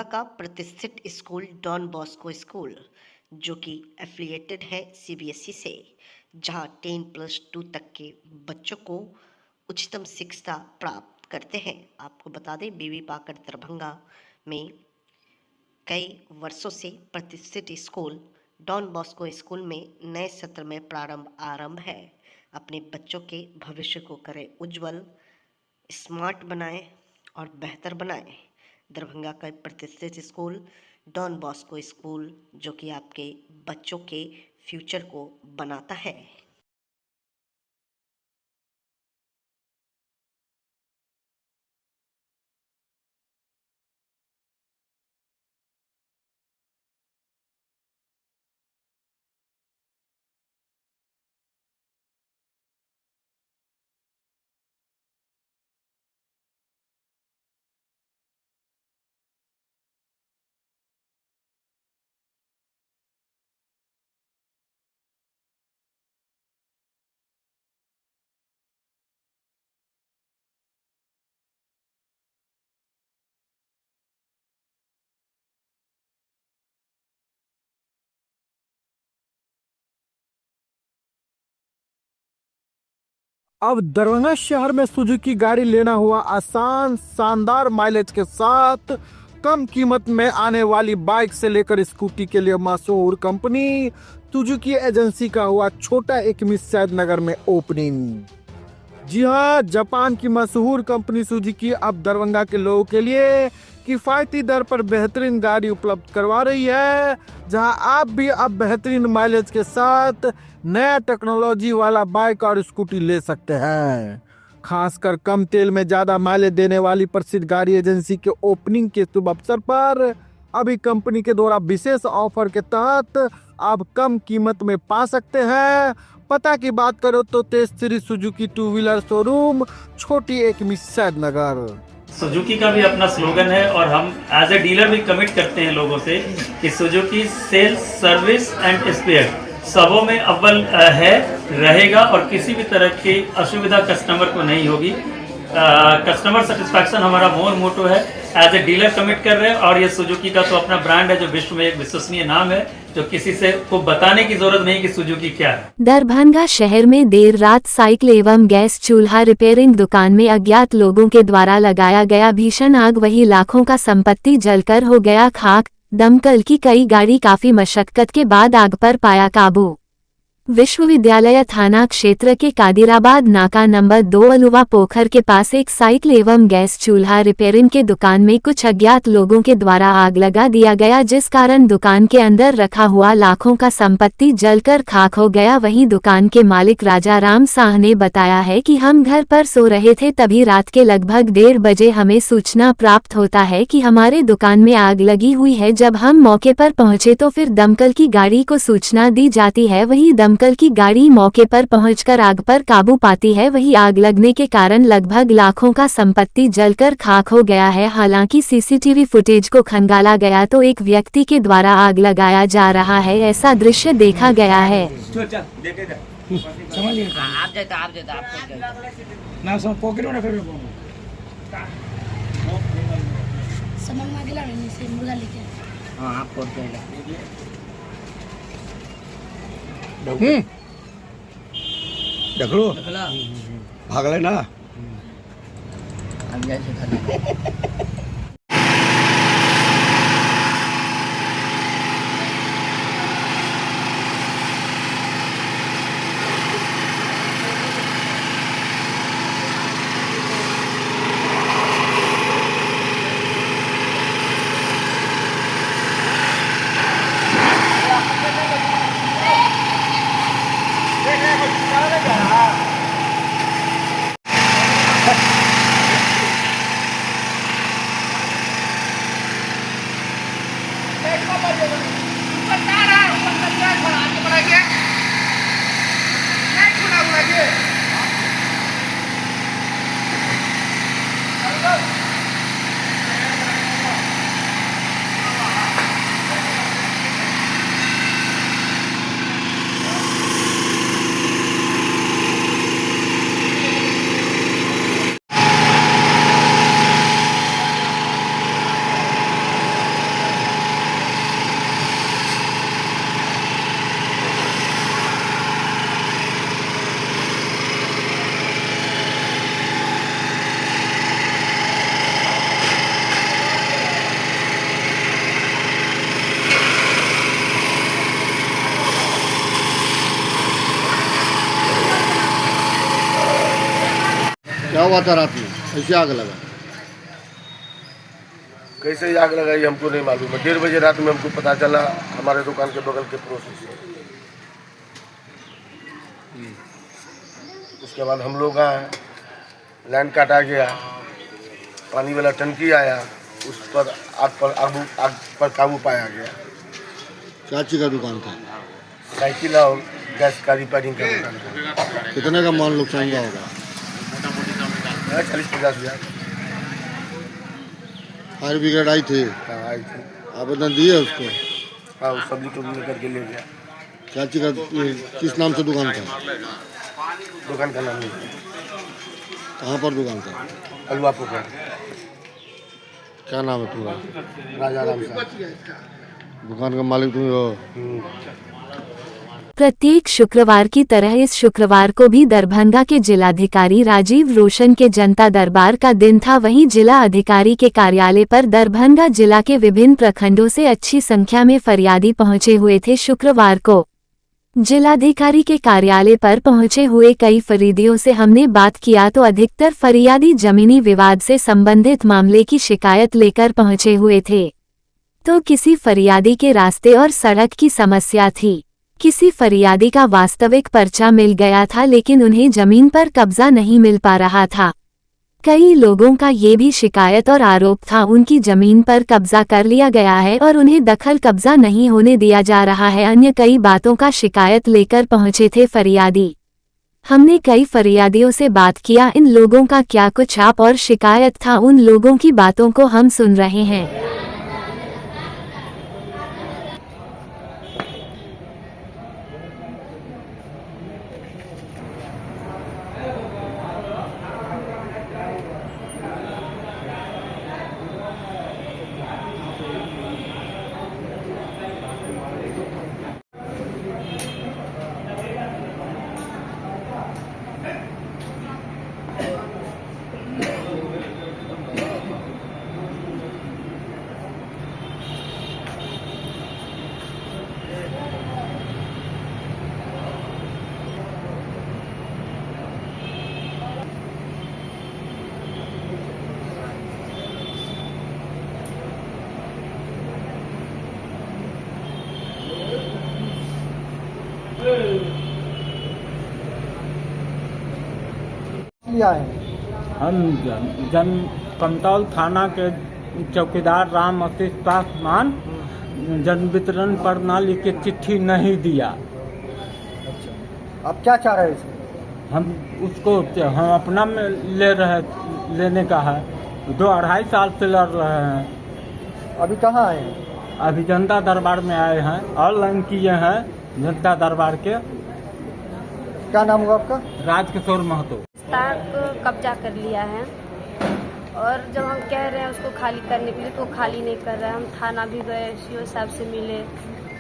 का प्रतिष्ठित school don Bosco school, जो कि एफिलिएटेड है सीबीएसई से, जहां 10+2 तक के बच्चों को उच्चतम शिक्षा प्राप्त करते हैं। आपको बता दें, बीबी पाकर दरभंगा में कई वर्षों से प्रतिष्ठित स्कूल डॉन बॉस्को स्कूल में नए सत्र में आरंभ है। अपने बच्चों के भविष्य को करें उज्जवल, स्मार्ट बनाएं और बेहतर बनाएं। दरभंगा का प्रतिष्ठित स्कूल डॉन बॉस्को स्कूल, जो कि आपके बच्चों के फ्यूचर को बनाता है। अब दरभंगा शहर में सुजुकी गाड़ी लेना हुआ आसान, शानदार माइलेज के साथ कम कीमत में आने वाली बाइक से लेकर स्कूटी के लिए मशहूर कंपनी सुजुकी एजेंसी का हुआ छोटा एक मिस नगर में ओपनिंग। जी हाँ, जापान की मशहूर कंपनी सुजुकी अब दरभंगा के लोगों के लिए किफायती दर पर बेहतरीन गाड़ी उपलब्ध करवा रही है, जहां आप भी अब बेहतरीन माइलेज के साथ नया टेक्नोलॉजी वाला बाइक और स्कूटी ले सकते हैं। खासकर कम तेल में ज्यादा माइलेज देने वाली प्रसिद्ध गाड़ी एजेंसी के ओपनिंग के शुभ अवसर पर अभी कंपनी के द्वारा विशेष ऑफर के तहत आप कम कीमत में पा सकते हैं। पता की बात करो तो Tej Shri Suzuki two wheeler showroom, छोटी एक मिस्सैद नगर। सुजुकी का भी अपना स्लोगन है और हम एज ए डीलर भी कमिट करते हैं लोगों से कि Suzuki sales, service and spare सबों में अव्वल है, रहेगा और किसी भी तरह की असुविधा कस्टमर को नहीं होगी। कस्टमर सेटिस्फैक्शन हमारा मोटो है। एज ए डीलर कमिट कर रहे हैं और ये सुजुकी का तो अपना ब्रांड है, जो विश्व में एक विश्वसनीय नाम है, जो किसी से को बताने की जरूरत नहीं कि सुजुकी क्या है। दरभंगा शहर में देर रात साइकिल एवं गैस चूल्हा रिपेयरिंग दुकान में अज्ञात लोगों के द्वारा लगाया गया भीषण आग, वही लाखों का संपत्ति जलकर हो गया खाक। दमकल की कई गाड़ी काफी मशक्कत के बाद आग पर पाया काबू। विश्वविद्यालय थाना क्षेत्र के कादिराबाद नाका नंबर 2 अलुवा पोखर के पास एक साइकिल एवं गैस चूल्हा रिपेयरिंग के दुकान में कुछ अज्ञात लोगों के द्वारा आग लगा दिया गया, जिस कारण दुकान के अंदर रखा हुआ लाखों का संपत्ति जलकर खाक हो गया। वहीं दुकान के मालिक राजा राम साह ने बताया है कि हम घर पर सो रहे थे, तभी रात के लगभग 1:30 बजे हमें सूचना प्राप्त होता है कि हमारे दुकान में आग लगी हुई है। जब हम मौके पर पहुंचे तो फिर दमकल की गाड़ी को सूचना दी जाती है। वहीं दमकल की गाड़ी मौके पर पहुंचकर आग पर काबू पाती है। वही आग लगने के कारण लगभग लाखों का संपत्ति जलकर खाक हो गया है। हालांकि सीसीटीवी फुटेज को खंगाला गया तो एक व्यक्ति के द्वारा आग लगाया जा रहा है, ऐसा दृश्य देखा गया है। ढकलो भागले ना। क्या हुआ था रात में, ऐसे आग लगा? कैसे आग लगाई हमको नहीं मालूम है। 1:30 बजे रात में हमको पता चला, हमारे दुकान के बगल के पड़ोसी से। उसके बाद हम लोग आए, लाइन काटा गया, पानी वाला टंकी आया, उस पर आग पर काबू पाया गया। क्या चीज का दुकान था? साइकिल और गैस का रिपेयरिंग का दुकान था। कितने का माल नुकसान हुआ होगा? 40-50 हज़ार। फायर ब्रिगेड आई थी? हाँ, आई थी। आवेदन दिए उसको? हाँ, उस सब्जी को लेकर के ले गया। क्या चीज का, किस नाम से दुकान था? दुकान का नाम नहीं, कहाँ पर दुकान था? अलवा पोखर। क्या नाम है पूरा? राजा राम साहब। दुकान का मालिक तुम हो? प्रत्येक शुक्रवार की तरह इस शुक्रवार को भी दरभंगा के जिलाधिकारी राजीव रोशन के जनता दरबार का दिन था। वहीं जिला अधिकारी के कार्यालय पर दरभंगा जिला के विभिन्न प्रखंडों से अच्छी संख्या में फरियादी पहुंचे हुए थे। शुक्रवार को जिलाधिकारी के कार्यालय पर पहुंचे हुए कई फरियादियों से हमने बात किया तो अधिकतर फरियादी जमीनी विवाद से संबंधित मामले की शिकायत लेकर पहुंचे हुए थे। तो किसी फरियादी के रास्ते और सड़क की समस्या थी। किसी फरियादी का वास्तविक पर्चा मिल गया था लेकिन उन्हें जमीन पर कब्जा नहीं मिल पा रहा था। कई लोगों का ये भी शिकायत और आरोप था उनकी जमीन पर कब्जा कर लिया गया है और उन्हें दखल कब्जा नहीं होने दिया जा रहा है। अन्य कई बातों का शिकायत लेकर पहुंचे थे फरियादी। हमने कई फरियादियों से बात किया, इन लोगों का क्या कुछ आप और शिकायत था, उन लोगों की बातों को हम सुन रहे हैं। हम जन कमतौल थाना के चौकीदार राम आशीष पासवान जन वितरण प्रणाली की चिट्ठी नहीं दिया। अब क्या चाह रहे हैं इसमें? हम उसको हम अपना में लेने का है। 2-2.5 साल से लड़ रहे हैं। अभी कहाँ आए हैं? अभी जनता दरबार में आए हैं, ऑनलाइन किए हैं जनता दरबार के। क्या नाम हुआ आपका? राजकिशोर महतो। तक कब्जा कर लिया है और जब हम कह रहे हैं उसको खाली करने के लिए तो वो खाली नहीं कर रहा है। हम थाना भी गए, सीओ साहब से मिले,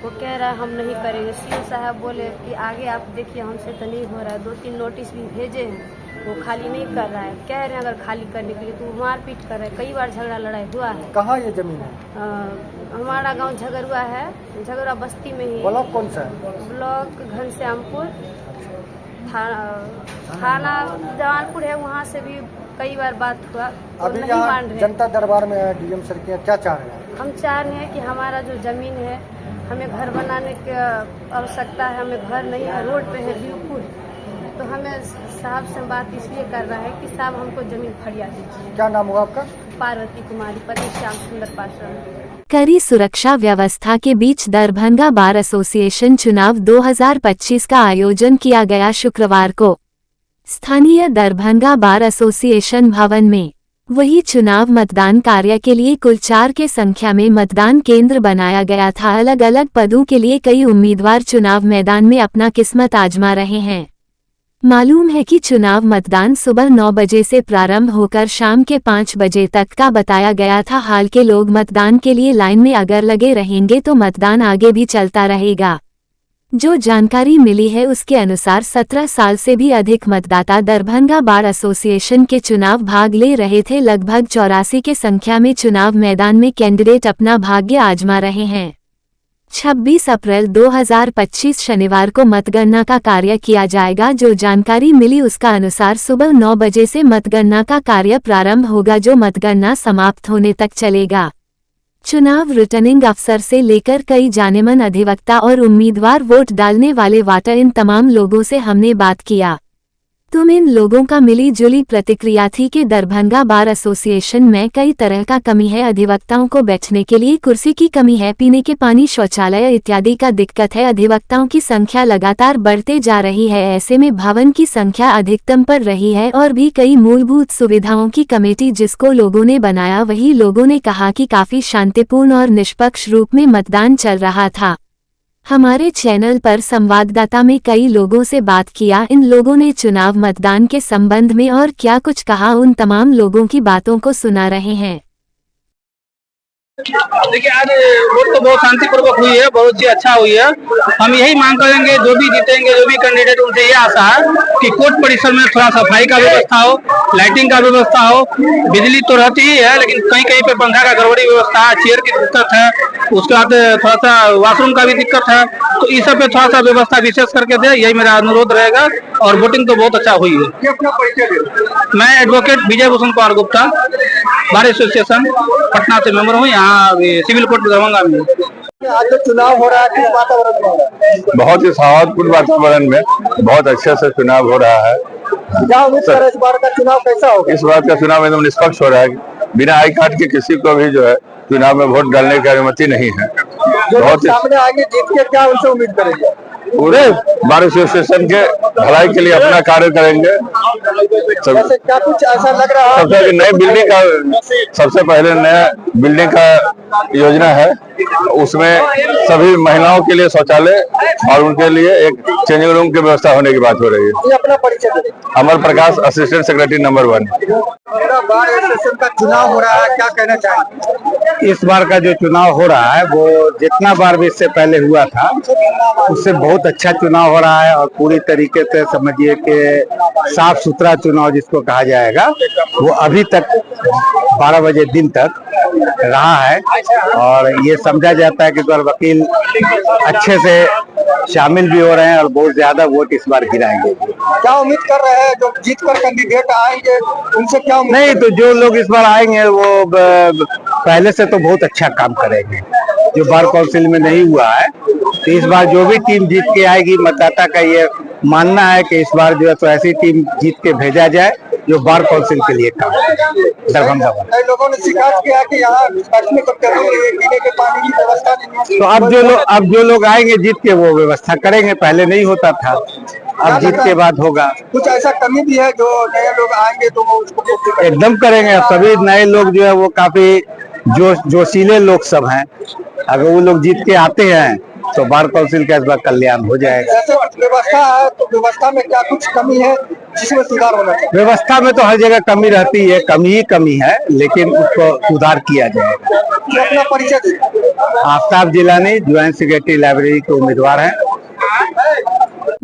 वो कह रहा है हम नहीं करेंगे। सीओ साहब बोले कि आगे आप देखिए हमसे तो नहीं हो रहा है। 2-3 नोटिस भी भेजे हैं, वो खाली नहीं कर रहा है। कह रहे हैं अगर खाली करने के लिए तो मारपीट कर रहे हैं। कई बार झगड़ा लड़ाई हुआ है। कहाँ ये जमीन है? हमारा गांव झगरुआ है, झगरुआ बस्ती में ही। ब्लॉक कौन सा है? ब्लॉक घनश्यामपुर, थाना जमालपुर है। वहाँ से भी कई बार बात हुआ, अभी नहीं मान रहे। जनता दरबार में है डीएम सर के, क्या चाह रहे हैं? हम चाह रहे हैं कि हमारा जो जमीन है, हमें घर बनाने की आवश्यकता है। हमें घर नहीं है, रोड पे है बिल्कुल। तो हमें साहब से बात इसलिए कर रहा है कि साहब हमको जमीन फरिया दीजिए। क्या नाम हुआ आपका? पार्वती कुमारी, पति श्याम सुंदर पासवान। कड़ी सुरक्षा व्यवस्था के बीच दरभंगा बार एसोसिएशन चुनाव 2025 का आयोजन किया गया। शुक्रवार को स्थानीय दरभंगा बार एसोसिएशन भवन में वही चुनाव मतदान कार्य के लिए कुल 4 के संख्या में मतदान केंद्र बनाया गया था। अलग अलग पदों के लिए कई उम्मीदवार चुनाव मैदान में अपना किस्मत आजमा रहे हैं। मालूम है कि चुनाव मतदान सुबह 9 बजे से प्रारंभ होकर शाम के 5 बजे तक का बताया गया था। हाल के लोग मतदान के लिए लाइन में अगर लगे रहेंगे तो मतदान आगे भी चलता रहेगा। जो जानकारी मिली है उसके अनुसार 17 साल से भी अधिक मतदाता दरभंगा बार एसोसिएशन के चुनाव भाग ले रहे थे। लगभग 84 के संख्या में चुनाव मैदान में कैंडिडेट अपना भाग्य आजमा रहे हैं। 26 अप्रैल 2025 शनिवार को मतगणना का कार्य किया जाएगा। जो जानकारी मिली उसका अनुसार सुबह 9 बजे से मतगणना का कार्य प्रारंभ होगा, जो मतगणना समाप्त होने तक चलेगा। चुनाव रिटर्निंग अफसर से लेकर कई जानेमन अधिवक्ता और उम्मीदवार वोट डालने वाले वाटर इन तमाम लोगों से हमने बात किया। तुम इन लोगों का मिली जुली प्रतिक्रिया थी कि दरभंगा बार एसोसिएशन में कई तरह का कमी है। अधिवक्ताओं को बैठने के लिए कुर्सी की कमी है, पीने के पानी, शौचालय इत्यादि का दिक्कत है। अधिवक्ताओं की संख्या लगातार बढ़ते जा रही है, ऐसे में भवन की संख्या अधिकतम पर रही है और भी कई मूलभूत सुविधाओं की कमेटी जिसको लोगों ने बनाया, वही लोगों ने कहा कि काफी शांतिपूर्ण और निष्पक्ष रूप में मतदान चल रहा था। हमारे चैनल पर संवाददाता में कई लोगों से बात किया। इन लोगों ने चुनाव मतदान के संबंध में और क्या कुछ कहा, उन तमाम लोगों की बातों को सुना रहे हैं। देखिए, आज वोट तो बहुत शांतिपूर्वक हुई है, बहुत ही अच्छा हुई है। हम यही मांग करेंगे, जो भी जीतेंगे, जो भी कैंडिडेट, उनसे ये आशा है कि कोर्ट परिसर में थोड़ा सफाई का व्यवस्था हो, लाइटिंग का व्यवस्था हो। बिजली तो रहती ही है, लेकिन कहीं कहीं पे पंखा का गड़बड़ी व्यवस्था है, चेयर की दिक्कत है, उसके बाद थोड़ा सा वॉशरूम का भी दिक्कत है। तो इस सब पे थोड़ा सा व्यवस्था विशेष करके दे, यही मेरा अनुरोध रहेगा। और वोटिंग तो बहुत अच्छा हुई है। मैं एडवोकेट विजय भूषण कुमार गुप्ता, बार एसोसिएशन पटना से मेंबर हूँ, यहाँ सिविल कोर्ट दरभंगा में। आज जो चुनाव हो रहा है, किस वातावरण में हो रहा है? बहुत ही सौहार्दपूर्ण वातावरण में बहुत अच्छे से चुनाव हो रहा है। क्या उम्मीद कर रहे हैं इस बार का चुनाव कैसा होगा? इस बार का चुनाव एकदम निष्पक्ष हो रहा है। बिना आई कार्ड के किसी को भी जो है चुनाव में वोट डालने की अनुमति नहीं है। बहुत सामने आगे जीत के क्या उनसे उम्मीद करेंगे? पूरे बार एसोसिएशन के भलाई के लिए अपना कार्य करेंगे। क्या कुछ ऐसा लग रहा है? सबसे नई बिल्डिंग का, सबसे पहले नया बिल्डिंग का योजना है, उसमें सभी महिलाओं के लिए शौचालय और उनके लिए एक चेंजिंग रूम की व्यवस्था होने की बात हो रही है। अपना परिचय दें। Amar Prakash, assistant secretary number 1। Bar association का चुनाव हो रहा है, क्या कहना चाहेंगे? इस बार का जो चुनाव हो रहा है वो जितना बार भी इससे पहले हुआ था उससे बहुत अच्छा चुनाव हो रहा है और पूरी तरीके से समझिए कि साफ सुथरा चुनाव जिसको कहा जाएगा वो अभी तक 12 बजे दिन तक रहा है। और ये समझा जाता है कि इस बार वकील अच्छे से शामिल भी हो रहे हैं और बहुत ज्यादा वोट इस बार गिराएंगे। क्या उम्मीद कर रहे हैं जो जीत कर कैंडिडेट आएंगे उनसे? क्या उम्मीद? नहीं, तो जो लोग इस बार आएंगे वो पहले से तो बहुत अच्छा काम करेंगे। जो बार काउंसिल में नहीं हुआ है, तो इस बार जो भी टीम जीत के आएगी, मतदाता का ये मानना है कि इस बार जो है तो ऐसी टीम जीत के भेजा जाए जो बार काउंसिल के लिए काम करे। दरभंगा में लोगों ने शिकायत किया कि यहाँ पीने के पानी की व्यवस्था नहीं है। तो अब जो लोग आएंगे जीत के वो व्यवस्था करेंगे, पहले नहीं होता था, अब जीत के बाद होगा। कुछ ऐसा कमी भी है जो नए लोग आएंगे तो वो उसको एकदम करेंगे। अब सभी नए लोग जो है वो काफी जोशीले लोग सब हैं। अगर वो लोग जीत के आते हैं तो बार काउंसिल का इस बार कल्याण हो जाएगा। जैसे व्यवस्था है तो व्यवस्था में क्या कुछ कमी है जिसमें सुधार होना चाहिए? व्यवस्था में तो हर जगह कमी रहती है, कमी ही कमी है, लेकिन उसको सुधार किया जाएगा। अपना परिचय दीजिए। Aftab Jilani, joint secretary library के उम्मीदवार हैं।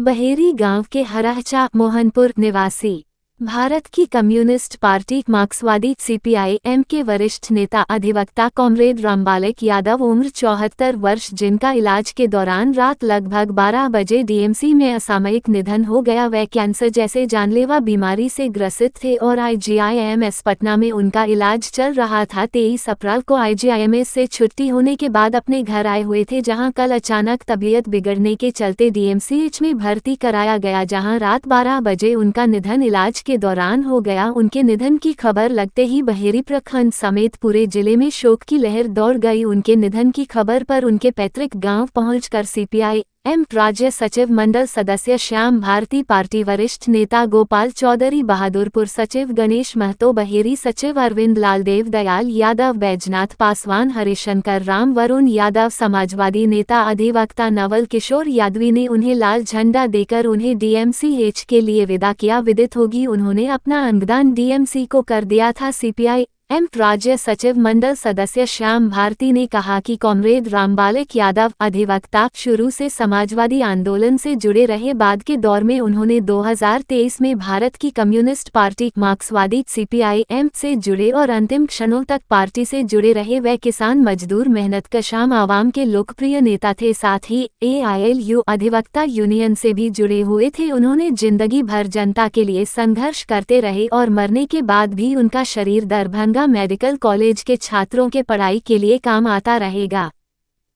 बहेरी गांव के हराचा मोहनपुर निवासी भारत की कम्युनिस्ट पार्टी मार्क्सवादी सीपीआई-एम के वरिष्ठ नेता अधिवक्ता कॉमरेड रामबालक यादव उम्र 74 वर्ष, जिनका इलाज के दौरान रात लगभग 12 बजे डीएमसी में असामयिक निधन हो गया। वे कैंसर जैसे जानलेवा बीमारी से ग्रसित थे और आईजीआईएमएस पटना में उनका इलाज चल रहा था। 23 अप्रैल को आईजीआईएमएस से छुट्टी होने के बाद अपने घर आए हुए थे, जहां कल अचानक तबीयत बिगड़ने के चलते डीएमसीएच में भर्ती कराया गया, जहां रात 12 बजे उनका निधन इलाज के दौरान हो गया। उनके निधन की खबर लगते ही बहेरी प्रखंड समेत पूरे जिले में शोक की लहर दौड़ गई। उनके निधन की खबर पर उनके पैतृक गांव पहुंचकर सीपीआई-एम राज्य सचिव मंडल सदस्य श्याम भारती, पार्टी वरिष्ठ नेता गोपाल चौधरी, बहादुरपुर सचिव गणेश महतो, बहेरी सचिव अरविंद लाल, देव दयाल यादव, बैजनाथ पासवान, हरिशंकर राम, वरुण यादव, समाजवादी नेता अधिवक्ता नवल किशोर यादवी ने उन्हें लाल झंडा देकर उन्हें डीएमसीएच के लिए विदा किया। विदित होगी उन्होंने अपना अंगदान डीएमसी को कर दिया था। सीपीआई राज्य सचिव मंडल सदस्य श्याम भारती ने कहा कि कॉमरेड रामबालक यादव अधिवक्ता शुरू से समाजवादी आंदोलन से जुड़े रहे। बाद के दौर में उन्होंने 2023 में भारत की कम्युनिस्ट पार्टी मार्क्सवादी CPIM से जुड़े और अंतिम क्षणों तक पार्टी से जुड़े रहे। वे किसान मजदूर मेहनतकश आम आवाम के लोकप्रिय नेता थे, साथ ही AILU अधिवक्ता यूनियन से भी जुड़े हुए थे। उन्होंने जिंदगी भर जनता के लिए संघर्ष करते रहे और मरने के बाद भी उनका शरीर दरभंगा मेडिकल कॉलेज के छात्रों के पढ़ाई के लिए काम आता रहेगा।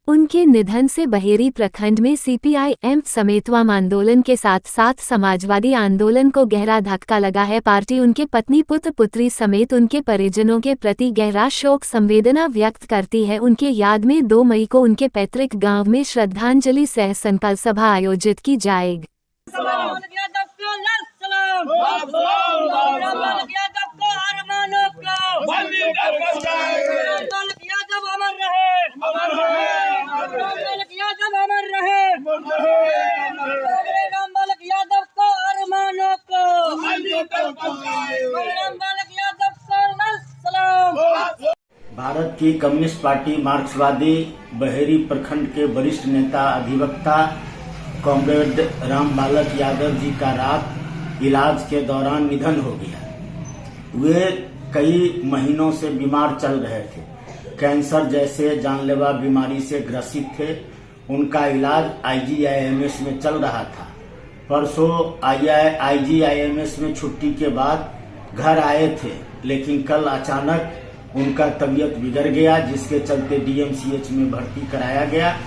उनके निधन से बहेरी प्रखंड में CPIM समेत वाम आंदोलन के साथ साथ समाजवादी आंदोलन को गहरा धक्का लगा है। पार्टी उनके पत्नी पुत्र पुत्री समेत उनके परिजनों के प्रति गहरा शोक संवेदना व्यक्त करती है। उनके याद में 2 मई को उनके पैतृक गांव में श्रद्धांजलि सह संकल्प सभा आयोजित की जाएगी। भारत की कम्युनिस्ट पार्टी मार्क्सवादी बहेरी प्रखंड के वरिष्ठ नेता अधिवक्ता कॉमरेड रामबालक यादव जी का रात इलाज के दौरान निधन हो गया। वे कई महीनों से बीमार चल रहे थे, कैंसर जैसे जानलेवा बीमारी से ग्रसित थे। उनका इलाज IGIMS में चल रहा था। परसों IGIMS में छुट्टी के बाद घर आए थे, लेकिन कल अचानक उनका तबीयत बिगड़ गया, जिसके चलते DMCH में भर्ती कराया गया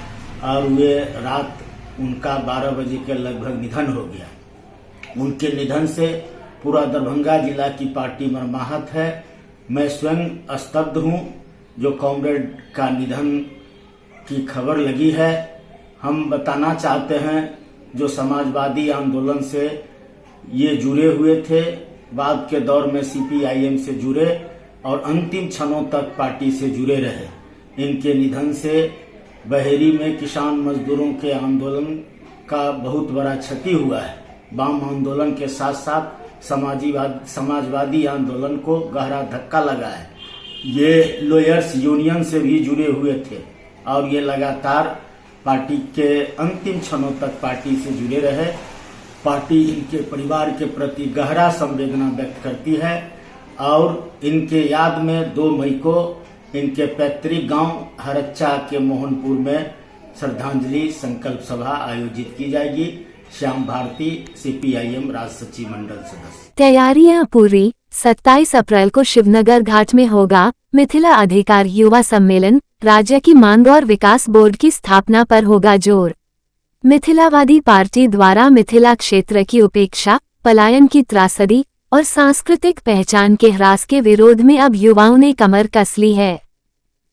और वे रात उनका 12 बजे के लगभग निधन हो गया। उनके निधन से पूरा दरभंगा जिला की पार्टी मर्माहत है। मैं स्वयं स्तब्ध हूं जो कॉमरेड का निधन की खबर लगी है। हम बताना चाहते हैं जो समाजवादी आंदोलन से ये जुड़े हुए थे, बाद के दौर में CPIM से जुड़े और अंतिम क्षणों तक पार्टी से जुड़े रहे। इनके निधन से बहेरी में किसान मजदूरों के आंदोलन का बहुत बड़ा क्षति हुआ है। वाम आंदोलन के साथ साथ समाजवादी आंदोलन को गहरा धक्का लगा है। ये लॉयर्स यूनियन से भी जुड़े हुए थे और ये लगातार पार्टी के अंतिम क्षणों तक पार्टी से जुड़े रहे। पार्टी इनके परिवार के प्रति गहरा संवेदना व्यक्त करती है और इनके याद में 2 मई को इनके पैतृक गांव हरच्चा के मोहनपुर में श्रद्धांजलि संकल्प सभा आयोजित की जाएगी। श्याम भारती CPIM राज्य सचिव मंडल सदस्य। तैयारियां पूरी। 27 अप्रैल को शिवनगर घाट में होगा मिथिला अधिकार युवा सम्मेलन। राज्य की मांग और विकास बोर्ड की स्थापना पर होगा जोर। मिथिलावादी पार्टी द्वारा मिथिला क्षेत्र की उपेक्षा, पलायन की त्रासदी और सांस्कृतिक पहचान के ह्रास के विरोध में अब युवाओं ने कमर कस ली है।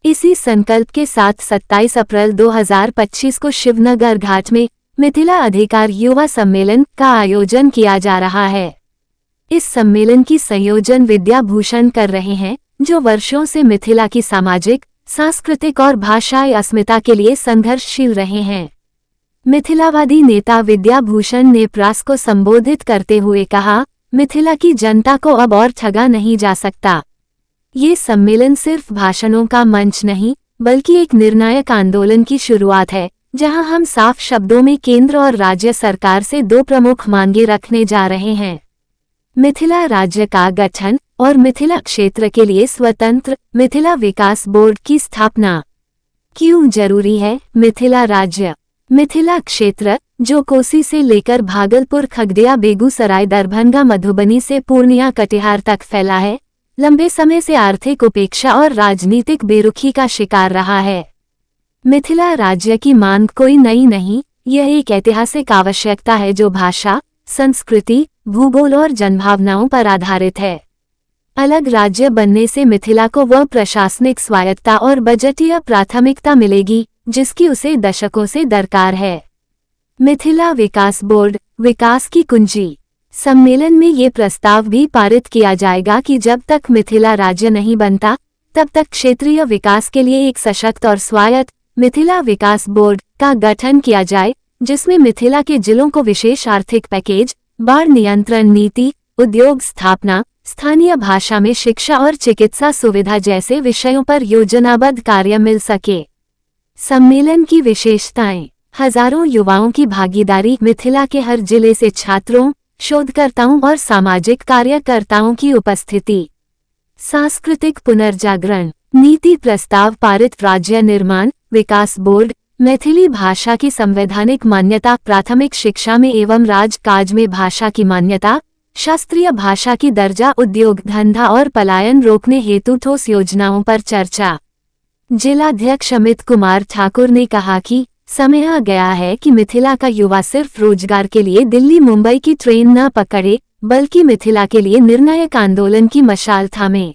इसी संकल्प के साथ 27 अप्रैल 2025 को शिवनगर घाट में मिथिला अधिकार युवा सम्मेलन का आयोजन किया जा रहा है। इस सम्मेलन की संयोजन विद्या भूषण कर रहे हैं, जो वर्षों से मिथिला की सामाजिक, सांस्कृतिक और भाषाई अस्मिता के लिए संघर्षशील रहे हैं। मिथिलावादी नेता विद्या भूषण ने प्रेस को संबोधित करते हुए कहा, मिथिला की जनता को अब और ठगा नहीं जा सकता। ये सम्मेलन सिर्फ भाषणों का मंच नहीं, बल्कि एक निर्णायक आंदोलन की शुरुआत है, जहां हम साफ शब्दों में केंद्र और राज्य सरकार से 2 प्रमुख मांगे रखने जा रहे हैं। मिथिला राज्य का गठन और मिथिला क्षेत्र के लिए स्वतंत्र मिथिला विकास बोर्ड की स्थापना। क्यों जरूरी है मिथिला राज्य? मिथिला क्षेत्र, जो कोसी से लेकर भागलपुर, खगड़िया, बेगूसराय, दरभंगा, मधुबनी से पूर्णिया, कटिहार तक फैला है, लंबे समय से आर्थिक उपेक्षा और राजनीतिक बेरुखी का शिकार रहा है। मिथिला राज्य की मांग कोई नई नहीं, यह एक ऐतिहासिक आवश्यकता है जो भाषा, संस्कृति, भूगोल और जनभावनाओं पर आधारित है। अलग राज्य बनने से मिथिला को वह प्रशासनिक स्वायत्ता और बजटीय प्राथमिकता मिलेगी जिसकी उसे दशकों से दरकार है। मिथिला विकास बोर्ड, विकास की कुंजी। सम्मेलन में ये प्रस्ताव भी पारित किया जाएगा कि जब तक मिथिला राज्य नहीं बनता, तब तक क्षेत्रीय विकास के लिए एक सशक्त और स्वायत्त मिथिला विकास बोर्ड का गठन किया जाए, जिसमें मिथिला के जिलों को विशेष आर्थिक पैकेज, बाढ़ नियंत्रण नीति, उद्योग स्थापना, स्थानीय भाषा में शिक्षा और चिकित्सा सुविधा जैसे विषयों पर योजनाबद्ध कार्य मिल सके। सम्मेलन की विशेषताएं। हजारों युवाओं की भागीदारी। मिथिला के हर जिले से छात्रों, शोधकर्ताओं और सामाजिक कार्यकर्ताओं की उपस्थिति। सांस्कृतिक पुनर्जागरण। नीति प्रस्ताव पारित। राज्य निर्माण विकास बोर्ड। मैथिली भाषा की संवैधानिक मान्यता। प्राथमिक शिक्षा में एवं राजकाज में भाषा की मान्यता। शास्त्रीय भाषा की दर्जा। उद्योग धंधा और पलायन रोकने हेतु ठोस योजनाओं पर चर्चा। जिलाध्यक्ष अमित कुमार ठाकुर ने कहा कि समय आ गया है कि मिथिला का युवा सिर्फ रोजगार के लिए दिल्ली मुंबई की ट्रेन न पकड़े, बल्कि मिथिला के लिए निर्णायक आंदोलन की मशाल थामे।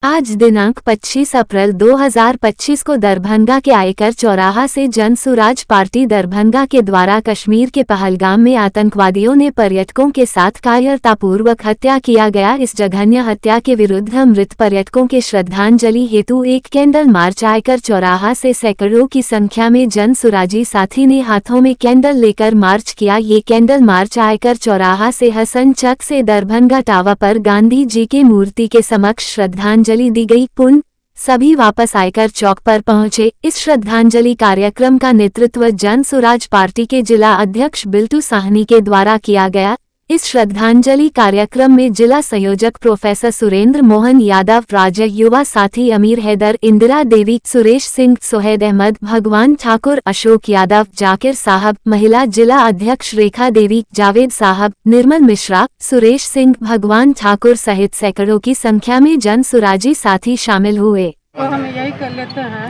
आज दिनांक 25 अप्रैल 2025 को दरभंगा के आयकर चौराहा से जन सुराज पार्टी दरभंगा के द्वारा कश्मीर के पहलगाम में आतंकवादियों ने पर्यटकों के साथ कायरतापूर्वक हत्या किया गया। इस जघन्य हत्या के विरुद्ध मृत पर्यटकों के श्रद्धांजलि हेतु एक कैंडल मार्च आयकर चौराहा से सैकड़ों की संख्या में जन सुराजी साथी ने हाथों में कैंडल लेकर मार्च किया। ये कैंडल मार्च आयकर चौराहा से हसन चक से दरभंगा टावर पर गांधी जी की मूर्ति के समक्ष श्रद्धांजलि दी गई। पुनः सभी वापस आयकर चौक पर पहुंचे। इस श्रद्धांजलि कार्यक्रम का नेतृत्व जन सुराज पार्टी के जिला अध्यक्ष बिल्टू साहनी के द्वारा किया गया। इस श्रद्धांजलि कार्यक्रम में जिला संयोजक प्रोफेसर सुरेंद्र मोहन यादव, राज्य युवा साथी अमीर हैदर, इंदिरा देवी, सुरेश सिंह, सोहेद अहमद, भगवान ठाकुर, अशोक यादव, जाकिर साहब, महिला जिला अध्यक्ष रेखा देवी, जावेद साहब, निर्मल मिश्रा, सुरेश सिंह, भगवान ठाकुर सहित सैकड़ों की संख्या में जन सुराजी साथी शामिल हुए। तो हम यही कर लेते हैं,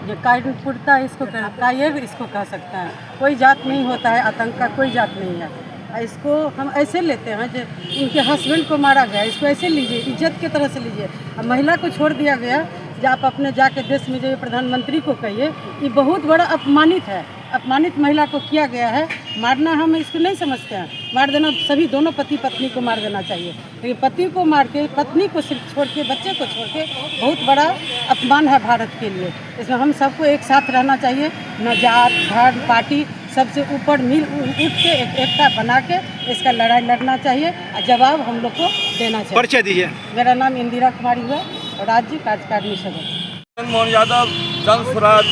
ये कायरपुरता इसको कायर इसको कह सकते हैं। कोई जात नहीं होता है, आतंक का कोई जात नहीं है। इसको हम ऐसे लेते हैं जो उनके हस्बैंड को मारा गया, इसको ऐसे लीजिए, इज्जत की तरह से लीजिए। अब महिला को छोड़ दिया गया, जो आप अपने जाके देश में जाइए, प्रधानमंत्री को कहिए, ये बहुत बड़ा अपमानित है। अपमानित महिला को किया गया है। मारना हम इसको नहीं समझते हैं, मार देना सभी दोनों पति पत्नी को मार देना चाहिए। लेकिन पति को मार के, पत्नी को सिर्फ छोड़ के, बच्चे को छोड़ के बहुत बड़ा अपमान है भारत के लिए। इसमें हम सबको एक साथ रहना चाहिए, न जात धर्म पार्टी, सबसे ऊपर मिल उठ के एकता बना के इसका लड़ाई लड़ना चाहिए और जवाब हम लोग को देना चाहिए। परिचय दीजिए। मेरा नाम इंदिरा कुमारी हुआ और राज्य कार्यकारिणी सदस्य। मोहन यादव जन स्वराज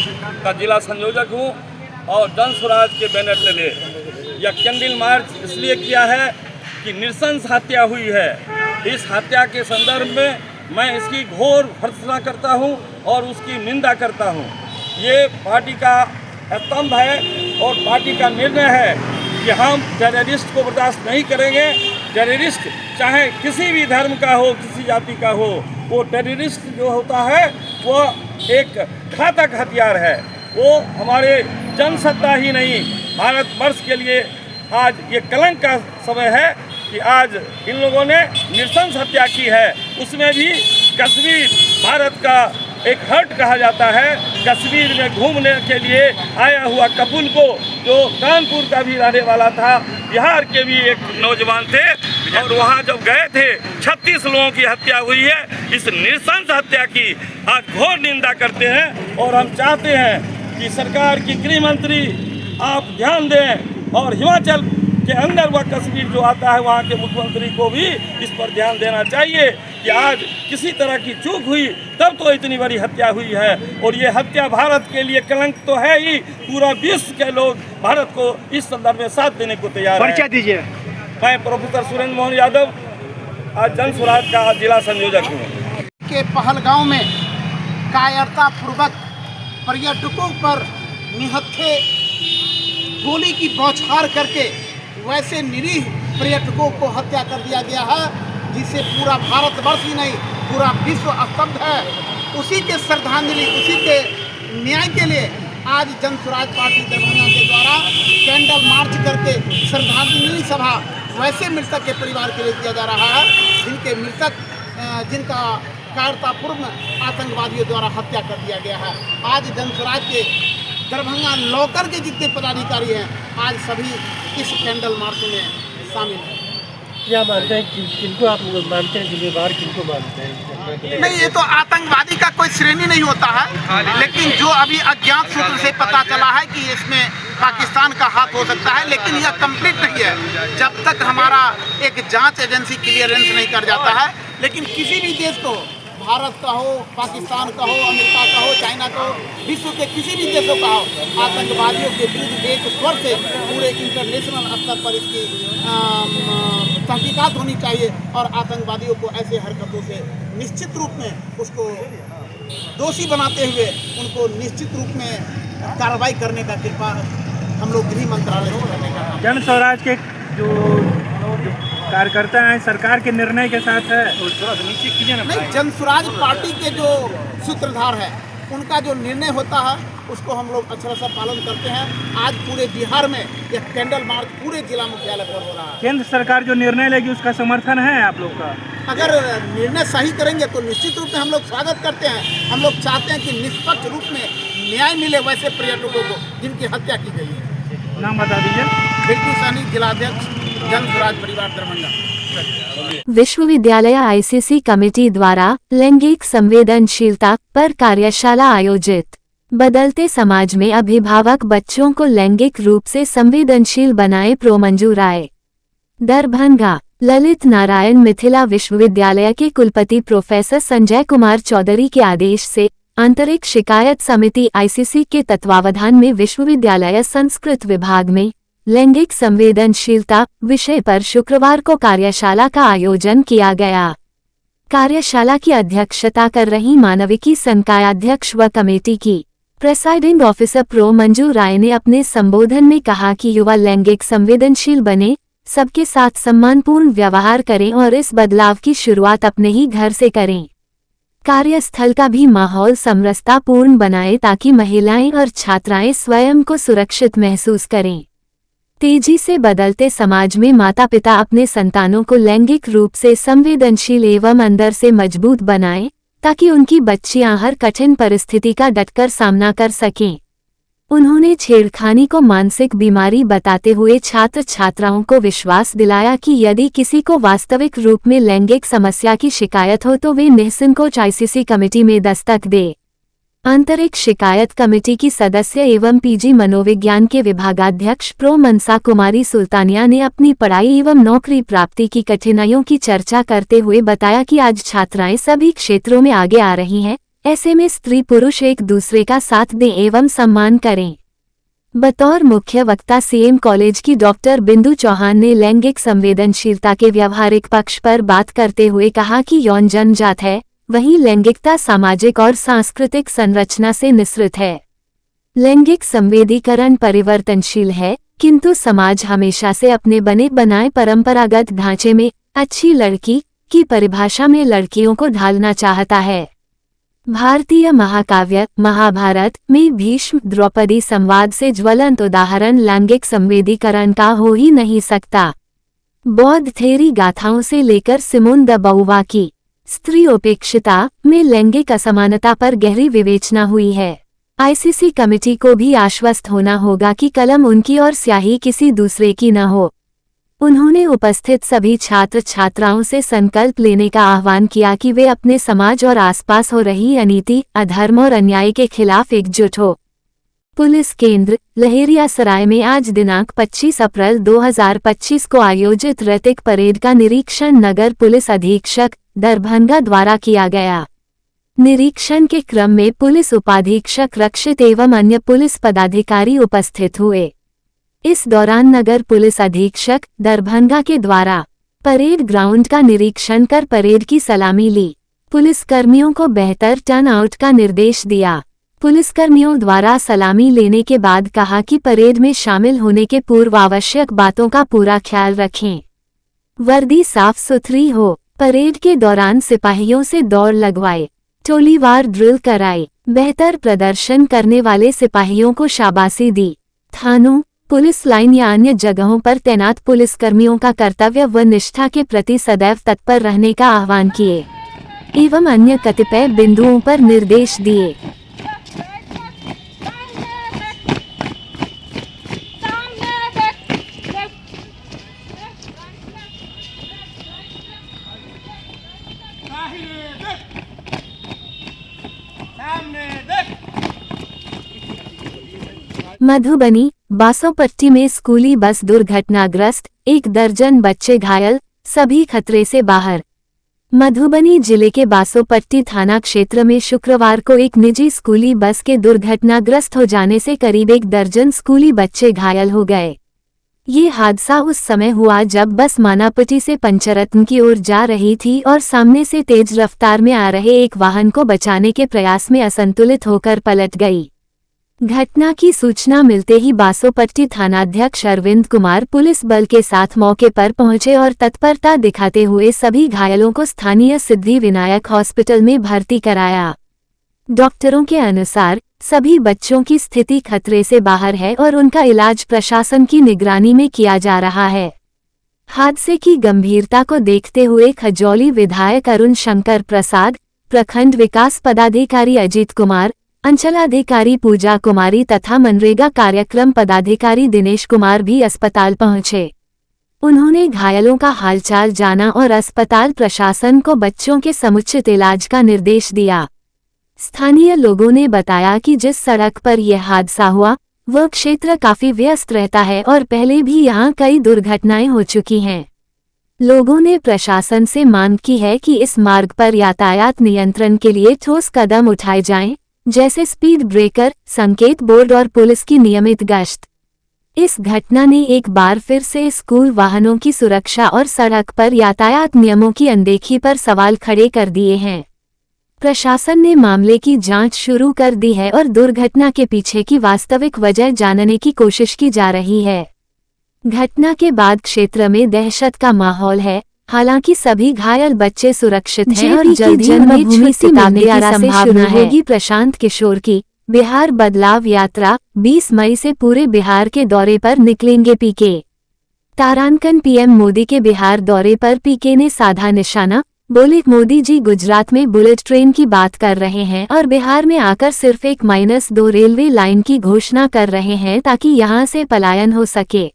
का जिला संयोजक हूँ और जन स्वराज के बैनर तले यह कैंडल मार्च इसलिए किया है कि नृशंस हत्या हुई है। इस हत्या के संदर्भ में मैं इसकी घोर भर्त्सना करता हूँ और उसकी निंदा करता हूँ। ये पार्टी का स्तंभ है और पार्टी का निर्णय है कि हम टेररिस्ट को बर्दाश्त नहीं करेंगे। टेररिस्ट चाहे किसी भी धर्म का हो, किसी जाति का हो, वो टेररिस्ट जो होता है वो एक घातक हथियार है। वो हमारे जनसत्ता ही नहीं, भारतवर्ष के लिए आज ये कलंक का समय है कि आज इन लोगों ने नृशंस हत्या की है। उसमें भी कश्मीर भारत का एक हट कहा जाता है। कश्मीर में घूमने के लिए आया हुआ कपूल को, जो कानपुर का भी रहने वाला था, बिहार के भी एक नौजवान थे, और वहाँ जब गए थे 36 लोगों की हत्या हुई है। इस नृशंस हत्या की आज घोर निंदा करते हैं और हम चाहते हैं कि सरकार की गृह मंत्री आप ध्यान दें और हिमाचल के अंदर वह कश्मीर जो आता है वहाँ के मुख्यमंत्री को भी इस पर ध्यान देना चाहिए कि आज किसी तरह की चूक हुई तब तो इतनी बड़ी हत्या हुई है। और ये हत्या भारत के लिए कलंक तो है ही, पूरा विश्व के लोग भारत को इस संदर्भ में साथ देने को तैयार हैं। परिचय दीजिए। मैं प्रोफेसर सुरेंद्र मोहन यादव, आज जन स्वराज का जिला संयोजक हूँ। के पहलगांव में कायरतापूर्वक पर्यटकों पर निहत्थे गोली की बौछार करके वैसे निरीह पर्यटकों को हत्या कर दिया गया है, जिससे पूरा भारतवर्ष ही नहीं पूरा विश्व स्तब्ध है। उसी के श्रद्धांजलि, उसी के न्याय के लिए आज जन स्वराज पार्टी दरभंगा के द्वारा कैंडल मार्च करके श्रद्धांजलि सभा वैसे मृतक के परिवार के लिए किया जा रहा है जिनके जिनका कायरतापूर्ण आतंकवादियों द्वारा हत्या कर दिया गया है। आज जनस्वराज के दरभंगा लॉकर के जितने पदाधिकारी हैं आज सभी इस कैंडल मार्च में शामिल हैं। क्या मानते हैं किनको आप मानते हैं जिम्मेवार, किनको मानते हैं? नहीं, ये तो आतंकवादी का कोई श्रेणी नहीं होता है, लेकिन जो अभी अज्ञात सूत्र से पता चला है कि इसमें पाकिस्तान का हाथ हो सकता है, लेकिन यह कंप्लीट नहीं है जब तक हमारा एक जांच एजेंसी क्लियरेंस नहीं कर जाता है। लेकिन किसी भी देश को, भारत का हो, पाकिस्तान का हो, अमेरिका का हो, चाइना का हो, विश्व के किसी भी देशों का हो, आतंकवादियों के विरुद्ध एक स्वर से पूरे इंटरनेशनल स्तर पर इसकी तहकीकात होनी चाहिए और आतंकवादियों को ऐसे हरकतों से निश्चित रूप में उसको दोषी बनाते हुए उनको निश्चित रूप में कार्रवाई करने का कृपा हम लोग गृह मंत्रालय से करने का। जन स्वराज के जो कार्यकर्ता हैं सरकार के निर्णय के साथ है, नहीं, जन स्वराज पार्टी के जो सूत्रधार है उनका जो निर्णय होता है उसको हम लोग अक्षरशः पालन करते हैं। आज पूरे बिहार में यह कैंडल मार्च पूरे जिला मुख्यालय पर हो रहा है। केंद्र सरकार जो निर्णय लेगी उसका समर्थन है आप लोग का? अगर निर्णय सही करेंगे तो निश्चित रूप में हम लोग स्वागत करते हैं। हम लोग चाहते हैं कि निष्पक्ष रूप में न्याय मिले वैसे पर्यटकों को जिनकी हत्या की गई है। नाम बता दीजिए। बिल्कुल सैनी, जिलाध्यक्ष जन स्वराज परिवार दरभंगा। विश्वविद्यालय आईसीसी कमेटी द्वारा लैंगिक संवेदनशीलता पर कार्यशाला आयोजित। बदलते समाज में अभिभावक बच्चों को लैंगिक रूप से संवेदनशील बनाए, प्रो मंजू राय। दरभंगा। ललित नारायण मिथिला विश्वविद्यालय के कुलपति प्रोफेसर संजय कुमार चौधरी के आदेश से आंतरिक शिकायत समिति आईसीसी के तत्वावधान में विश्वविद्यालय संस्कृत विभाग में लैंगिक संवेदनशीलता विषय पर शुक्रवार को कार्यशाला का आयोजन किया गया। कार्यशाला की अध्यक्षता कर रही मानविकी संकायाध्यक्ष व कमेटी की प्रेसाइडिंग ऑफिसर प्रो मंजू राय ने अपने संबोधन में कहा कि युवा लैंगिक संवेदनशील बने, सबके साथ सम्मानपूर्ण व्यवहार करें और इस बदलाव की शुरुआत अपने ही घर से करें। कार्यस्थल का भी माहौल समरसतापूर्ण बनाएं ताकि महिलाएं और छात्राएं स्वयं को सुरक्षित महसूस करें। तेजी से बदलते समाज में माता पिता अपने संतानों को लैंगिक रूप से संवेदनशील एवं अंदर से मजबूत बनाएं ताकि उनकी बच्चियां हर कठिन परिस्थिति का डटकर सामना कर सकें। उन्होंने छेड़खानी को मानसिक बीमारी बताते हुए छात्र छात्राओं को विश्वास दिलाया कि यदि किसी को वास्तविक रूप में लैंगिक समस्या की शिकायत हो तो वे निःसंकोच आईसीसी कमेटी में दस्तक दे। आंतरिक शिकायत कमेटी की सदस्य एवं पीजी मनोविज्ञान के विभागाध्यक्ष प्रो मनसा कुमारी सुल्तानिया ने अपनी पढ़ाई एवं नौकरी प्राप्ति की कठिनाइयों की चर्चा करते हुए बताया कि आज छात्राएं सभी क्षेत्रों में आगे आ रही हैं, ऐसे में स्त्री पुरुष एक दूसरे का साथ दें एवं सम्मान करें। बतौर मुख्य वक्ता सीएम कॉलेज की डॉक्टर बिंदु चौहान ने लैंगिक संवेदनशीलता के व्यावहारिक पक्ष पर बात करते हुए कहा कि यौन जन्मजात है, वहीं लैंगिकता सामाजिक और सांस्कृतिक संरचना से निःसृत है। लैंगिक संवेदीकरण परिवर्तनशील है, किंतु समाज हमेशा से अपने बने बनाए परंपरागत ढांचे में अच्छी लड़की की परिभाषा में लड़कियों को ढालना चाहता है। भारतीय महाकाव्य महाभारत में भीष्म द्रौपदी संवाद से ज्वलंत उदाहरण लैंगिक संवेदीकरण का हो ही नहीं सकता। बौद्ध थेरी गाथाओं से लेकर सिमोन द बहुवा की स्त्री उपेक्षिता में लैंगिक असमानता पर गहरी विवेचना हुई है। आईसीसी कमेटी को भी आश्वस्त होना होगा कि कलम उनकी और स्याही किसी दूसरे की न हो। उन्होंने उपस्थित सभी छात्र छात्राओं से संकल्प लेने का आह्वान किया कि वे अपने समाज और आसपास हो रही अनीति, अधर्म और अन्याय के खिलाफ एकजुट हो। पुलिस केंद्र लहेरियासराय में आज दिनांक 25 अप्रैल 2025 को आयोजित रैतिक परेड का निरीक्षण नगर पुलिस अधीक्षक दरभंगा द्वारा किया गया। निरीक्षण के क्रम में पुलिस उपाधीक्षक रक्षित एवं अन्य पुलिस पदाधिकारी उपस्थित हुए। इस दौरान नगर पुलिस अधीक्षक दरभंगा के द्वारा परेड ग्राउंड का निरीक्षण कर परेड की सलामी ली। पुलिसकर्मियों को बेहतर टर्न आउट का निर्देश दिया। पुलिसकर्मियों द्वारा सलामी लेने के बाद कहा कि परेड में शामिल होने के पूर्व आवश्यक बातों का पूरा ख्याल रखें। वर्दी साफ सुथरी हो। परेड के दौरान सिपाहियों से दौड़ लगवाए, टोलीवार ड्रिल कराई। बेहतर प्रदर्शन करने वाले सिपाहियों को शाबाशी दी। थानों पुलिस लाइन या अन्य जगहों पर तैनात पुलिसकर्मियों का कर्तव्य व निष्ठा के प्रति सदैव तत्पर रहने का आह्वान किए एवं अन्य कतिपय बिंदुओं पर निर्देश दिए। मधुबनी बासोपट्टी में स्कूली बस दुर्घटनाग्रस्त, 1 दर्जन बच्चे घायल, सभी खतरे से बाहर। मधुबनी जिले के बासोपट्टी थाना क्षेत्र में शुक्रवार को एक निजी स्कूली बस के दुर्घटनाग्रस्त हो जाने से करीब 1 दर्जन स्कूली बच्चे घायल हो गए। ये हादसा उस समय हुआ जब बस मानापट्टी से पंचरत्न की ओर जा रही थी और सामने से तेज रफ्तार में आ रहे एक वाहन को बचाने के प्रयास में असंतुलित होकर पलट गई। घटना की सूचना मिलते ही बासोपट्टी थानाध्यक्ष अरविंद कुमार पुलिस बल के साथ मौके पर पहुंचे और तत्परता दिखाते हुए सभी घायलों को स्थानीय सिद्धि विनायक हॉस्पिटल में भर्ती कराया। डॉक्टरों के अनुसार सभी बच्चों की स्थिति खतरे से बाहर है और उनका इलाज प्रशासन की निगरानी में किया जा रहा है। हादसे की गंभीरता को देखते हुए खजौली विधायक अरुण शंकर प्रसाद, प्रखंड विकास पदाधिकारी अजीत कुमार, अंचलाधिकारी पूजा कुमारी तथा मनरेगा कार्यक्रम पदाधिकारी दिनेश कुमार भी अस्पताल पहुंचे। उन्होंने घायलों का हालचाल जाना और अस्पताल प्रशासन को बच्चों के समुचित इलाज का निर्देश दिया। स्थानीय लोगों ने बताया कि जिस सड़क पर यह हादसा हुआ वह क्षेत्र काफी व्यस्त रहता है और पहले भी यहां कई दुर्घटनाएं हो चुकी हैं। लोगों ने प्रशासन से मांग की है कि इस मार्ग पर यातायात नियंत्रण के लिए ठोस कदम उठाए जाएं, जैसे स्पीड ब्रेकर, संकेत बोर्ड और पुलिस की नियमित गश्त। इस घटना ने एक बार फिर से स्कूल वाहनों की सुरक्षा और सड़क पर यातायात नियमों की अनदेखी पर सवाल खड़े कर दिए हैं। प्रशासन ने मामले की जांच शुरू कर दी है और दुर्घटना के पीछे की वास्तविक वजह जानने की कोशिश की जा रही है। घटना के बाद क्षेत्र में दहशत का माहौल है। हालांकि सभी घायल बच्चे सुरक्षित हैं और जल्दी जन्मभूमि से मिलने की संभावना होगी। प्रशांत किशोर की बिहार बदलाव यात्रा 20 मई से पूरे बिहार के दौरे पर निकलेंगे पीके। तारांकन पीएम मोदी के बिहार दौरे पर पीके ने साधा निशाना। बोले, मोदी जी गुजरात में बुलेट ट्रेन की बात कर रहे हैं और बिहार में आकर सिर्फ 1-2 रेलवे लाइन की घोषणा कर रहे हैं ताकि यहां से पलायन हो सके।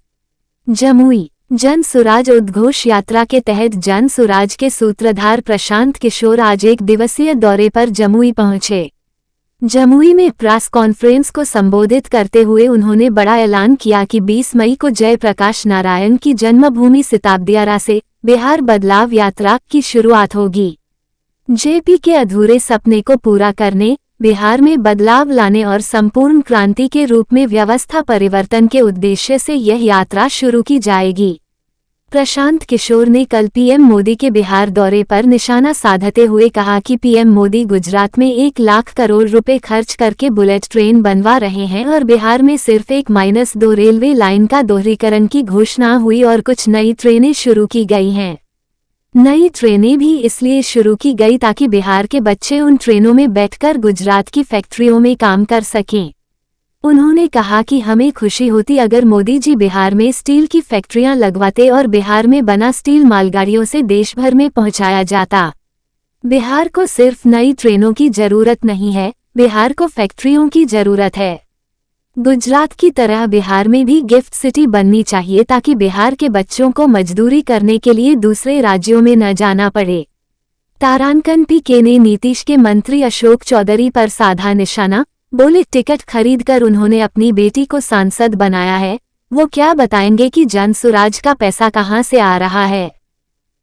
जमुई जन सुराज उद्घोष यात्रा के तहत जन सुराज के सूत्रधार प्रशांत किशोर आज 1 दिवसीय दौरे पर जमुई पहुंचे। जमुई में प्रेस कॉन्फ्रेंस को संबोधित करते हुए उन्होंने बड़ा ऐलान किया कि 20 मई को जयप्रकाश नारायण की जन्मभूमि सिताबदियारा से बिहार बदलाव यात्रा की शुरुआत होगी। जेपी के अधूरे सपने को पूरा करने, बिहार में बदलाव लाने और संपूर्ण क्रांति के रूप में व्यवस्था परिवर्तन के उद्देश्य से यह यात्रा शुरू की जाएगी। प्रशांत किशोर ने कल पीएम मोदी के बिहार दौरे पर निशाना साधते हुए कहा कि पीएम मोदी गुजरात में 1 लाख करोड़ रुपए खर्च करके बुलेट ट्रेन बनवा रहे हैं और बिहार में सिर्फ 1-2 रेलवे लाइन का दोहरीकरण की घोषणा हुई और कुछ नई ट्रेनें शुरू की गई हैं। नई ट्रेनें भी इसलिए शुरू की गई ताकि बिहार के बच्चे उन ट्रेनों में बैठकर गुजरात की फैक्ट्रियों में काम कर सकें। उन्होंने कहा कि हमें खुशी होती अगर मोदी जी बिहार में स्टील की फैक्ट्रियां लगवाते और बिहार में बना स्टील मालगाड़ियों से देश भर में पहुंचाया जाता। बिहार को सिर्फ नई ट्रेनों की जरूरत नहीं है, बिहार को फैक्ट्रियों की जरूरत है। गुजरात की तरह बिहार में भी गिफ्ट सिटी बननी चाहिए ताकि बिहार के बच्चों को मजदूरी करने के लिए दूसरे राज्यों में न जाना पड़े। तारांकन पीके ने नीतीश के मंत्री अशोक चौधरी पर साधा निशाना। बोले, टिकट खरीदकर उन्होंने अपनी बेटी को सांसद बनाया है, वो क्या बताएंगे कि जन सुराज का पैसा कहां से आ रहा है।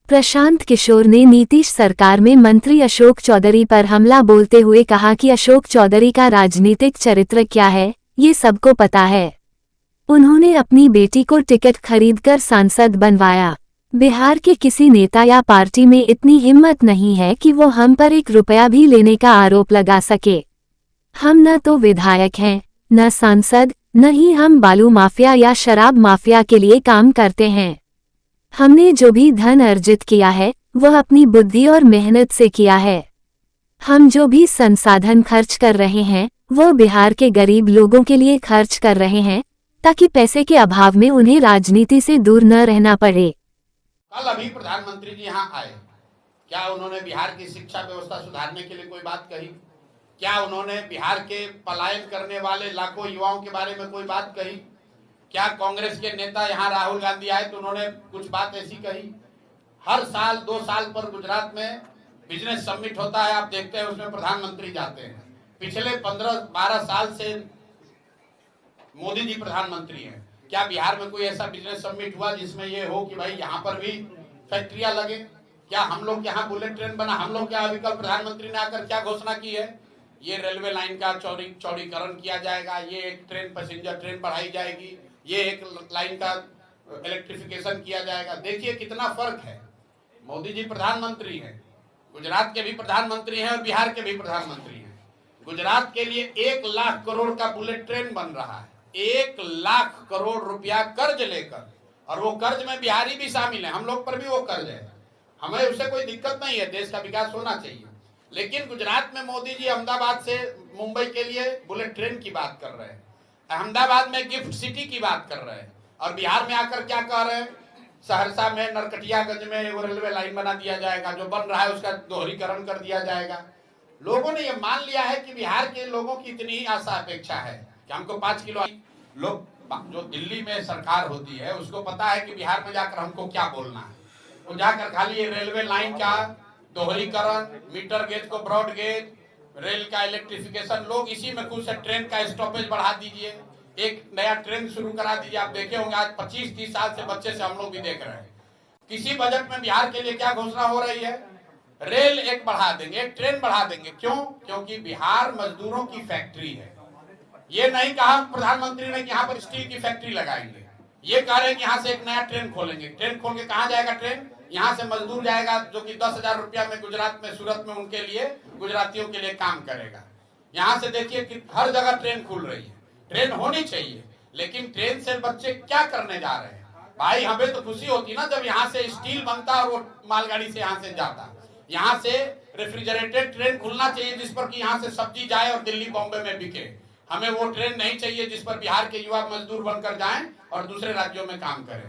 प्रशांत किशोर ने नीतीश सरकार में मंत्री अशोक चौधरी पर हमला बोलते हुए कहा कि अशोक चौधरी का राजनीतिक चरित्र क्या है ये सबको पता है। उन्होंने अपनी बेटी को टिकट खरीदकर सांसद बनवाया। बिहार के किसी नेता या पार्टी में इतनी हिम्मत नहीं है कि वो हम पर 1 रुपया भी लेने का आरोप लगा सके। हम न तो विधायक हैं, न सांसद, न ही हम बालू माफिया या शराब माफिया के लिए काम करते हैं। हमने जो भी धन अर्जित किया है वह अपनी बुद्धि और मेहनत से किया है। हम जो भी संसाधन खर्च कर रहे हैं वह बिहार के गरीब लोगों के लिए खर्च कर रहे हैं। ताकि पैसे के अभाव में उन्हें राजनीति से दूर न रहना पड़े। कल अभी प्रधानमंत्री जी यहाँ आए, क्या उन्होंने बिहार की शिक्षा व्यवस्था सुधारने के लिए कोई बात कही? क्या उन्होंने बिहार के पलायन करने वाले लाखों युवाओं के बारे में कोई बात कही? क्या कांग्रेस के नेता यहाँ राहुल गांधी आए तो उन्होंने कुछ बात ऐसी कही? हर साल 2 साल पर गुजरात में बिजनेस समिट होता है, आप देखते हैं उसमें प्रधानमंत्री जाते हैं। पिछले 15-12 साल से मोदी जी प्रधानमंत्री हैं। क्या बिहार में कोई ऐसा बिजनेस समिट हुआ जिसमें ये हो कि भाई यहाँ पर भी फैक्ट्रियां लगे? क्या हम लोग यहाँ बुलेट ट्रेन बना? हम लोग क्या अभी कल प्रधानमंत्री ने आकर क्या घोषणा की है? ये रेलवे लाइन का चौड़ीकरण किया जाएगा, ये एक ट्रेन पैसेंजर ट्रेन बढ़ाई जाएगी, ये एक लाइन का इलेक्ट्रिफिकेशन किया जाएगा। देखिए कितना फर्क है। मोदी जी प्रधानमंत्री हैं, गुजरात के भी प्रधानमंत्री हैं और बिहार के भी प्रधानमंत्री हैं। गुजरात के लिए 1 लाख करोड़ का बुलेट ट्रेन बन रहा है, 1 लाख करोड़ रुपया कर्ज लेकर, और वो कर्ज में बिहारी भी शामिल है, हम लोग पर भी वो कर्ज है। हमें उससे कोई दिक्कत नहीं है, देश का विकास होना चाहिए। लेकिन गुजरात में मोदी जी अहमदाबाद से मुंबई के लिए बुलेट ट्रेन की बात कर रहे हैं, अहमदाबाद में गिफ्ट सिटी की बात कर रहे हैं, और बिहार में आकर क्या कह रहे हैं? सहरसा में नरकटियागंज में वो रेलवे लाइन बना दिया जाएगा, जो बन रहा है उसका दोहरीकरण कर दिया जाएगा। लोगों ने ये मान लिया है कि बिहार के लोगों की इतनी आशा अपेक्षा है कि हमको 5 किलो। लोग जो दिल्ली में सरकार होती है उसको पता है कि बिहार में जाकर हमको क्या बोलना है। वो जाकर खाली ये रेलवे लाइन का दोहरीकरण, मीटर गेज को ब्रॉड गेज, रेल का इलेक्ट्रिफिकेशन, लोग इसी में खुश है। ट्रेन का स्टॉपेज बढ़ा दीजिए, एक नया ट्रेन शुरू करा दीजिए। आप देखे होंगे आज 25-30 साल से बच्चे से हम लोग भी देख रहे हैं। किसी बजट में बिहार के लिए क्या घोषणा हो रही है? रेल एक बढ़ा देंगे, एक ट्रेन बढ़ा देंगे। क्यों? क्योंकि बिहार मजदूरों की फैक्ट्री है। ये नहीं कहा प्रधानमंत्री ने कि यहाँ पर स्टील की फैक्ट्री लगाएंगे, ये कह रहे हैं कि यहाँ से एक नया ट्रेन खोलेंगे। ट्रेन खोल के कहाँ जाएगा ट्रेन? यहाँ से मजदूर जाएगा जो कि 10,000 रुपया में गुजरात में, सूरत में उनके लिए, गुजरातियों के लिए काम करेगा। यहाँ से देखिए कि हर जगह ट्रेन खुल रही है। ट्रेन होनी चाहिए, लेकिन ट्रेन से बच्चे क्या करने जा रहे हैं? भाई हमें तो खुशी होती ना जब यहाँ से स्टील बनता और वो मालगाड़ी से यहाँ से जाता। यहाँ से रेफ्रिजरेटेड ट्रेन खुलना चाहिए जिस पर कि यहाँ से सब्जी जाए और दिल्ली बॉम्बे में बिके। हमें वो ट्रेन नहीं चाहिए जिस पर बिहार के युवा मजदूर बनकर जाएं और दूसरे राज्यों में काम करें।